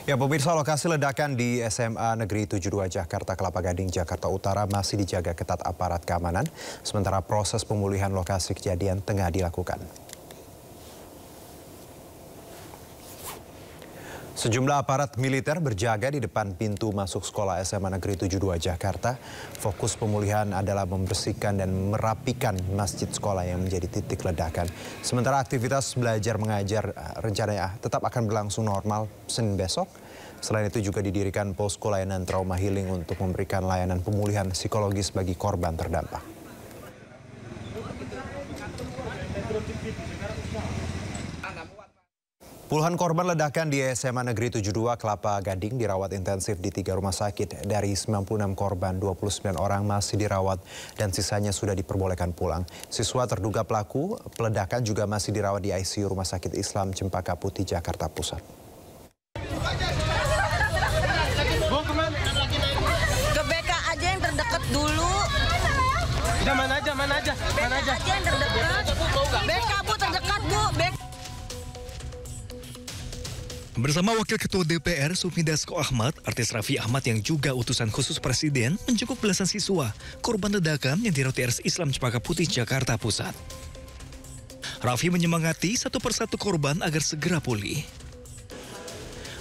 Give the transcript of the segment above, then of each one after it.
Ya, pemirsa, lokasi ledakan di SMA Negeri 72 Jakarta Kelapa Gading, Jakarta Utara masih dijaga ketat aparat keamanan, sementara proses pemulihan lokasi kejadian tengah dilakukan. Sejumlah aparat militer berjaga di depan pintu masuk sekolah SMA Negeri 72 Jakarta. Fokus pemulihan adalah membersihkan dan merapikan masjid sekolah yang menjadi titik ledakan. Sementara aktivitas belajar mengajar rencananya tetap akan berlangsung normal Senin besok. Selain itu juga didirikan posko layanan trauma healing untuk memberikan layanan pemulihan psikologis bagi korban terdampak. Puluhan korban ledakan di SMA Negeri 72 Kelapa Gading dirawat intensif di 3 rumah sakit. Dari 96 korban, 29 orang masih dirawat dan sisanya sudah diperbolehkan pulang. Siswa terduga pelaku peledakan juga masih dirawat di ICU Rumah Sakit Islam Cempaka Putih, Jakarta Pusat. Ke BK aja yang terdekat dulu. Udah mana aja. BK aja yang terdekat. BK Bu terdekat Bu. Bersama Wakil Ketua DPR Sufmi Dasko Ahmad, artis Raffi Ahmad yang juga utusan khusus Presiden menjenguk belasan siswa korban ledakan yang dirawat di RS Islam Cempaka Putih, Jakarta Pusat. Raffi menyemangati satu persatu korban agar segera pulih.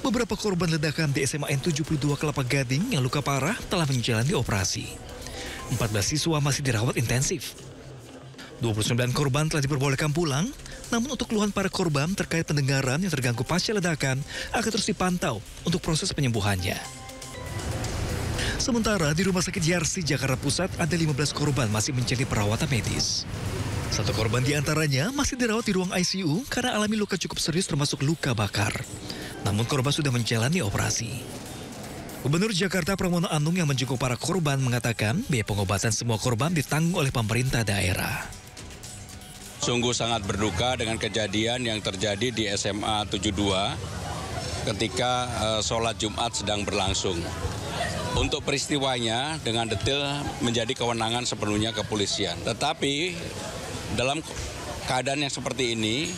Beberapa korban ledakan di SMA N72 Kelapa Gading yang luka parah telah menjalani operasi. 14 siswa masih dirawat intensif. 29 korban telah diperbolehkan pulang, namun untuk keluhan para korban terkait pendengaran yang terganggu pasca ledakan akan terus dipantau untuk proses penyembuhannya. Sementara di Rumah Sakit Yarsi, Jakarta Pusat ada 15 korban masih menjalani perawatan medis. Satu korban di antaranya masih dirawat di ruang ICU karena alami luka cukup serius termasuk luka bakar. Namun korban sudah menjalani operasi. Gubernur Jakarta Pramono Anung yang menjenguk para korban mengatakan biaya pengobatan semua korban ditanggung oleh pemerintah daerah. Sungguh sangat berduka dengan kejadian yang terjadi di SMA 72 ketika sholat Jumat sedang berlangsung. Untuk peristiwanya dengan detail menjadi kewenangan sepenuhnya kepolisian. Tetapi dalam keadaan yang seperti ini,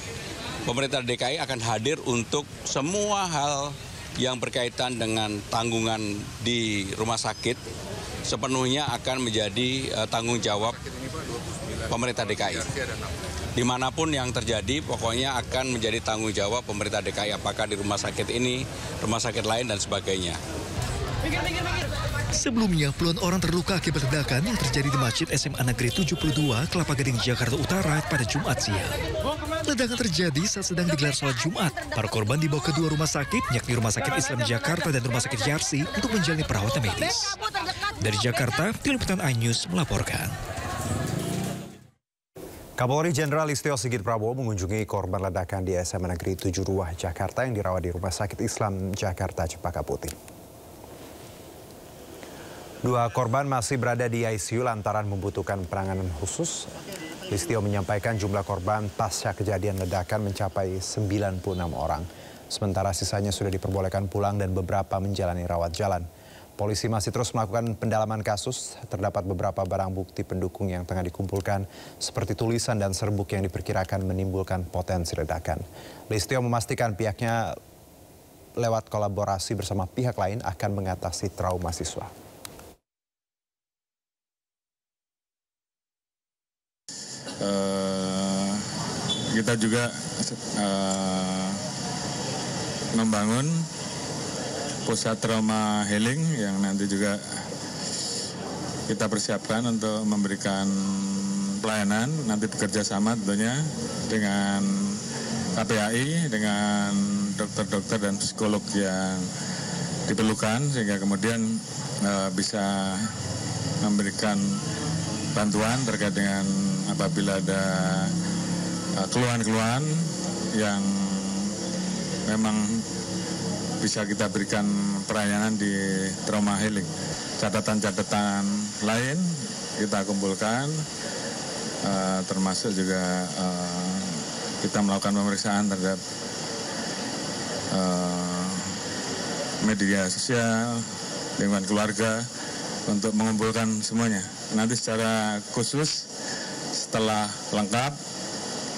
pemerintah DKI akan hadir untuk semua hal yang berkaitan dengan tanggungan di rumah sakit sepenuhnya akan menjadi tanggung jawab pemerintah DKI. Dimanapun yang terjadi, pokoknya akan menjadi tanggung jawab pemerintah DKI, apakah di rumah sakit ini, rumah sakit lain, dan sebagainya. Sebelumnya, puluhan orang terluka akibat ledakan yang terjadi di Masjid SMA Negeri 72 Kelapa Gading, Jakarta Utara pada Jumat siang. Ledakan terjadi saat sedang digelar sholat Jumat. Para korban dibawa ke dua rumah sakit, yakni Rumah Sakit Islam Jakarta dan Rumah Sakit Yarsi untuk menjalani perawatan medis. Dari Jakarta, Tim Liputan iNews melaporkan. Kapolri Jenderal Listio Sigit Prabowo mengunjungi korban ledakan di SMA Negeri 72 Jakarta yang dirawat di Rumah Sakit Islam Jakarta Cempaka Putih. Dua korban masih berada di ICU lantaran membutuhkan penanganan khusus. Listio menyampaikan jumlah korban pasca kejadian ledakan mencapai 96 orang. Sementara sisanya sudah diperbolehkan pulang dan beberapa menjalani rawat jalan. Polisi masih terus melakukan pendalaman kasus. Terdapat beberapa barang bukti pendukung yang tengah dikumpulkan, seperti tulisan dan serbuk yang diperkirakan menimbulkan potensi ledakan. Listio memastikan pihaknya lewat kolaborasi bersama pihak lain akan mengatasi trauma siswa. Kita juga membangun pusat trauma healing yang nanti juga kita persiapkan untuk memberikan pelayanan, nanti bekerja sama tentunya dengan KPAI, dengan dokter-dokter dan psikolog yang diperlukan sehingga kemudian bisa memberikan bantuan terkait dengan apabila ada keluhan-keluhan yang memang bisa kita berikan pelayanan di trauma healing. Catatan-catatan lain kita kumpulkan, termasuk juga kita melakukan pemeriksaan terhadap media sosial, lingkungan keluarga, untuk mengumpulkan semuanya. Nanti secara khusus setelah lengkap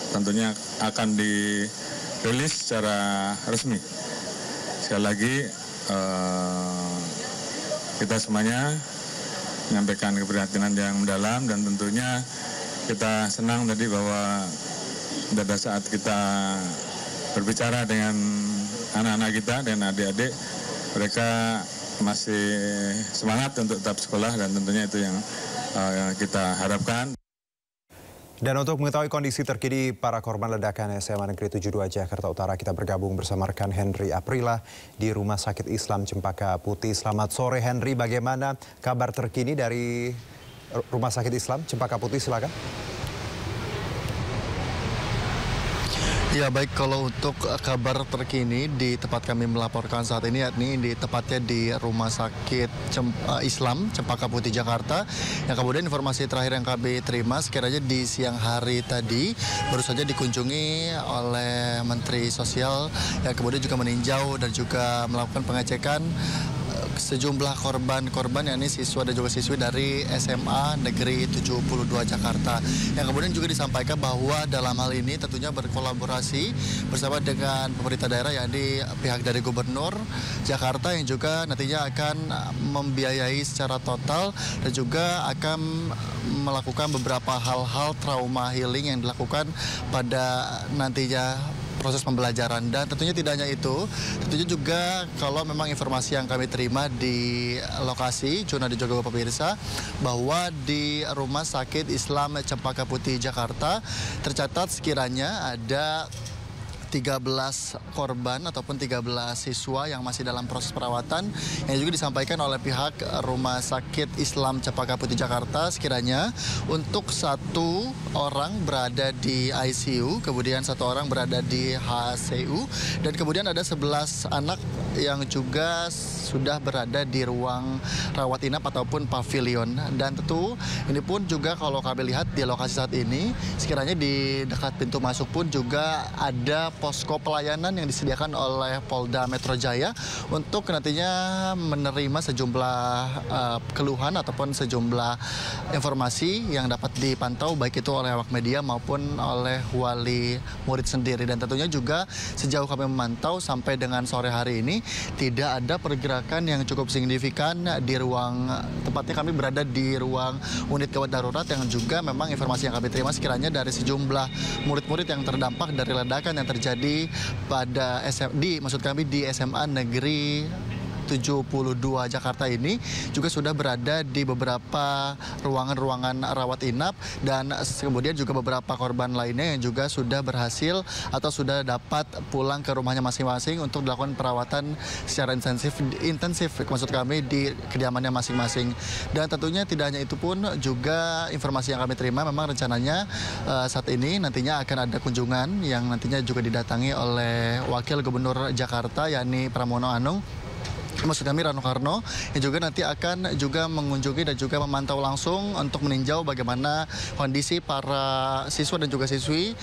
tentunya akan dirilis secara resmi. sekali lagi kita semuanya menyampaikan keprihatinan yang mendalam, dan tentunya kita senang tadi bahwa pada saat kita berbicara dengan anak-anak kita dan adik-adik, mereka masih semangat untuk tetap sekolah, dan tentunya itu yang kita harapkan. Dan untuk mengetahui kondisi terkini para korban ledakan SMA Negeri 72 Jakarta Utara, kita bergabung bersama rekan Henry Aprila di Rumah Sakit Islam Cempaka Putih. Selamat sore Henry, bagaimana kabar terkini dari Rumah Sakit Islam Cempaka Putih, silakan. Ya baik, kalau untuk kabar terkini di tempat kami melaporkan saat ini, yakni tepatnya di Rumah Sakit Islam Cempaka Putih Jakarta, yang kemudian informasi terakhir yang kami terima sekiranya di siang hari tadi baru saja dikunjungi oleh Menteri Sosial yang kemudian juga meninjau dan juga melakukan pengecekan sejumlah korban yakni siswa dan juga siswi dari SMA Negeri 72 Jakarta, yang kemudian juga disampaikan bahwa dalam hal ini tentunya berkolaborasi bersama dengan pemerintah daerah, yakni pihak dari Gubernur Jakarta yang juga nantinya akan membiayai secara total dan juga akan melakukan beberapa hal-hal trauma healing yang dilakukan pada nantinya proses pembelajaran. Dan tentunya tidak hanya itu, tentunya juga kalau memang informasi yang kami terima di lokasi, Juna dan juga pemirsa, bahwa di Rumah Sakit Islam Cempaka Putih Jakarta tercatat sekiranya ada 13 korban ataupun 13 siswa yang masih dalam proses perawatan, yang juga disampaikan oleh pihak Rumah Sakit Islam Cempaka Putih Jakarta sekiranya untuk 1 orang berada di ICU, kemudian 1 orang berada di HCU, dan kemudian ada 11 anak yang juga sudah berada di ruang rawat inap ataupun pavilion. Dan tentu ini pun juga kalau kami lihat di lokasi saat ini, sekiranya di dekat pintu masuk pun juga ada posko pelayanan yang disediakan oleh Polda Metro Jaya untuk nantinya menerima sejumlah keluhan ataupun sejumlah informasi yang dapat dipantau baik itu oleh awak media maupun oleh wali murid sendiri. Dan tentunya juga sejauh kami memantau sampai dengan sore hari ini tidak ada pergerakan yang cukup signifikan di ruang, tepatnya kami berada di ruang unit gawat darurat, yang juga memang informasi yang kami terima sekiranya dari sejumlah murid-murid yang terdampak dari ledakan yang terjadi pada di SMA Negeri 72 Jakarta ini juga sudah berada di beberapa ruangan-ruangan rawat inap, dan kemudian juga beberapa korban lainnya yang juga sudah berhasil atau sudah dapat pulang ke rumahnya masing-masing untuk dilakukan perawatan secara intensif maksud kami di kediamannya masing-masing. Dan tentunya tidak hanya itu pun, juga informasi yang kami terima memang rencananya saat ini nantinya akan ada kunjungan yang nantinya juga didatangi oleh Wakil Gubernur Jakarta yakni Pramono Anung, maksud kami Rano Karno, yang juga nanti akan juga mengunjungi dan juga memantau langsung untuk meninjau bagaimana kondisi para siswa dan juga siswi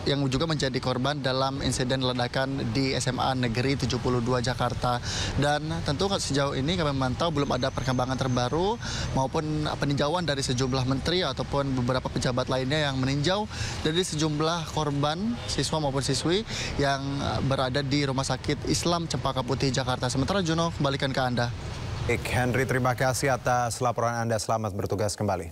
yang juga menjadi korban dalam insiden ledakan di SMA Negeri 72 Jakarta. Dan tentu sejauh ini kami memantau belum ada perkembangan terbaru maupun peninjauan dari sejumlah menteri ataupun beberapa pejabat lainnya yang meninjau dari sejumlah korban siswa maupun siswi yang berada di Rumah Sakit Islam Cempaka Putih Jakarta. Sementara Juno, kembalikan ke Anda. Baik, Henry, terima kasih atas laporan Anda. Selamat bertugas kembali.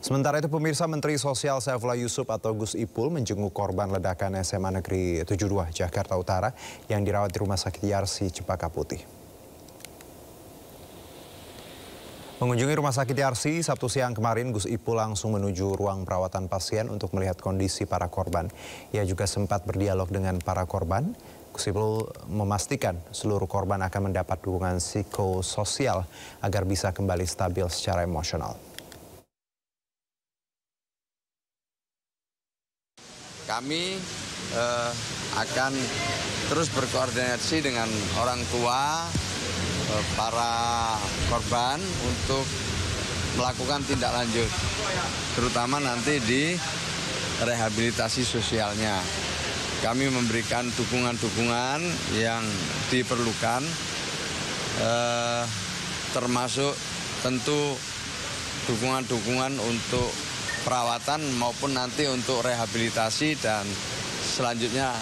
Sementara itu, pemirsa, Menteri Sosial Saifullah Yusuf atau Gus Ipul menjenguk korban ledakan SMA Negeri 72 Jakarta Utara yang dirawat di Rumah Sakit Yarsi Cempaka Putih. Mengunjungi Rumah Sakit Yarsi Sabtu siang kemarin, Gus Ipul langsung menuju ruang perawatan pasien untuk melihat kondisi para korban. Ia juga sempat berdialog dengan para korban. Gus Ipul memastikan seluruh korban akan mendapat dukungan psikososial agar bisa kembali stabil secara emosional. Kami akan terus berkoordinasi dengan orang tua para korban untuk melakukan tindak lanjut, terutama nanti di rehabilitasi sosialnya. Kami memberikan dukungan-dukungan yang diperlukan, termasuk tentu dukungan-dukungan untuk perawatan maupun nanti untuk rehabilitasi dan selanjutnya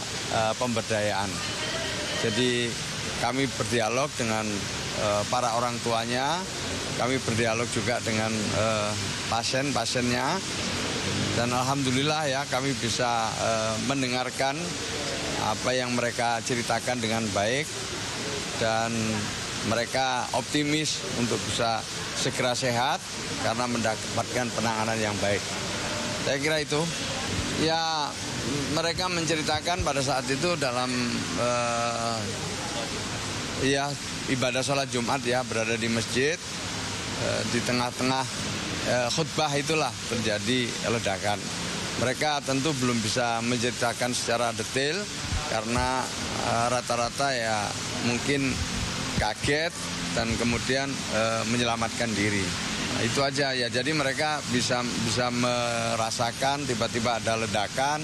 pemberdayaan. Jadi kami berdialog dengan para orang tuanya, kami berdialog juga dengan pasien-pasiennya, dan alhamdulillah ya kami bisa mendengarkan apa yang mereka ceritakan dengan baik, dan mereka optimis untuk bisa segera sehat karena mendapatkan penanganan yang baik. Saya kira itu. Ya, mereka menceritakan pada saat itu dalam ibadah sholat Jumat ya, berada di masjid, di tengah-tengah khutbah itulah terjadi ledakan. Mereka tentu belum bisa menceritakan secara detail karena rata-rata ya mungkin kaget dan kemudian menyelamatkan diri. Nah, itu aja ya. Jadi mereka bisa merasakan tiba-tiba ada ledakan.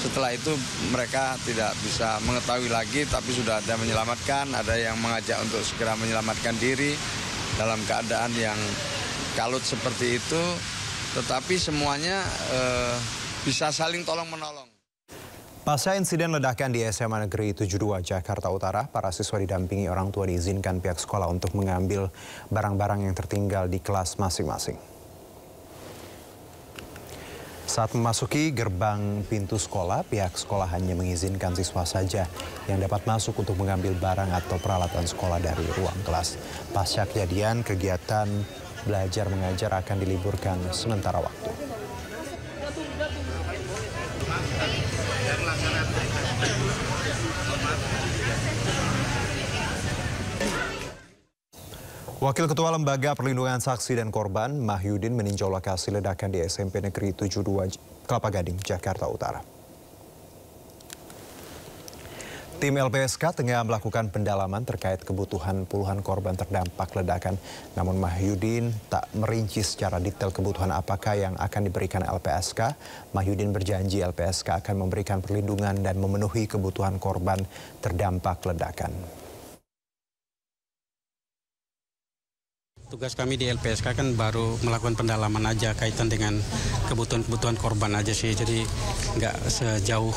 Setelah itu mereka tidak bisa mengetahui lagi, tapi sudah ada menyelamatkan, ada yang mengajak untuk segera menyelamatkan diri dalam keadaan yang kalut seperti itu. Tetapi semuanya bisa saling tolong-menolong. Pasca insiden ledakan di SMA Negeri 72 Jakarta Utara, para siswa didampingi orang tua diizinkan pihak sekolah untuk mengambil barang-barang yang tertinggal di kelas masing-masing. Saat memasuki gerbang pintu sekolah, pihak sekolah hanya mengizinkan siswa saja yang dapat masuk untuk mengambil barang atau peralatan sekolah dari ruang kelas. Pasca kejadian, kegiatan belajar mengajar akan diliburkan sementara waktu. Wakil Ketua Lembaga Perlindungan Saksi dan Korban, Mahyudin, meninjau lokasi ledakan di SMP Negeri 72 Kelapa Gading, Jakarta Utara. Tim LPSK tengah melakukan pendalaman terkait kebutuhan puluhan korban terdampak ledakan. Namun Mahyudin tak merinci secara detail kebutuhan apakah yang akan diberikan LPSK. Mahyudin berjanji LPSK akan memberikan perlindungan dan memenuhi kebutuhan korban terdampak ledakan. Tugas kami di LPSK kan baru melakukan pendalaman aja kaitan dengan kebutuhan korban aja sih, jadi nggak sejauh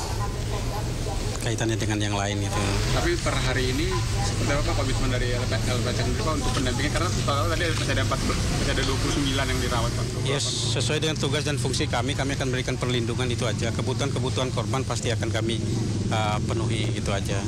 kaitannya dengan yang lain gitu. Tapi per hari ini seperti apa komitmen dari LPSK sendiri Pak untuk pendampingan, karena tadi masih ada 29 yang dirawat Pak? Yes, sesuai dengan tugas dan fungsi kami akan berikan perlindungan itu aja. Kebutuhan korban pasti akan kami penuhi itu aja.